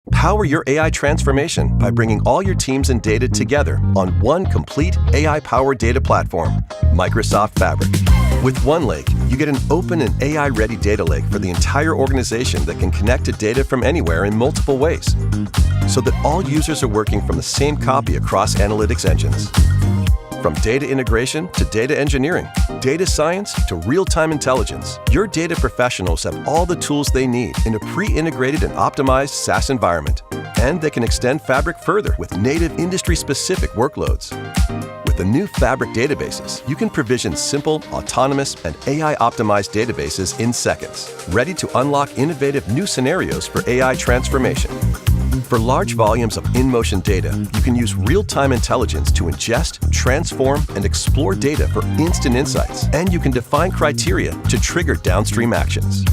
Power your AI transformation by bringing all your teams and data together on one complete AI-powered data platform, Microsoft Fabric. With OneLake, you get an open and AI-ready data lake for the entire organization that can connect to data from anywhere in multiple ways, so that all users are working from the same copy across analytics engines. From data integration to data engineering, data science to real-time intelligence, your data professionals have all the tools they need in a pre-integrated and optimized SaaS environment. And they can extend Fabric further with native industry-specific workloads. With the new Fabric databases, you can provision simple, autonomous, and AI-optimized databases in seconds, ready to unlock innovative new scenarios for AI transformation. For large volumes of in-motion data, you can use real-time intelligence to ingest, transform, and explore data for instant insights, and you can define criteria to trigger downstream actions.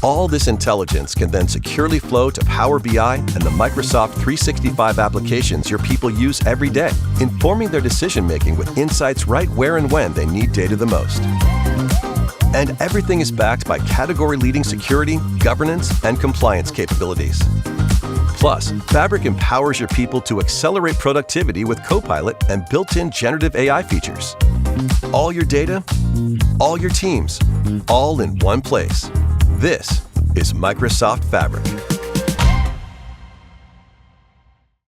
All this intelligence can then securely flow to Power BI and the Microsoft 365 applications your people use every day, informing their decision-making with insights right where and when they need data the most. And everything is backed by category-leading security, governance, and compliance capabilities. Plus, Fabric empowers your people to accelerate productivity with Copilot and built-in generative AI features. All your data, all your teams, all in one place. This is Microsoft Fabric.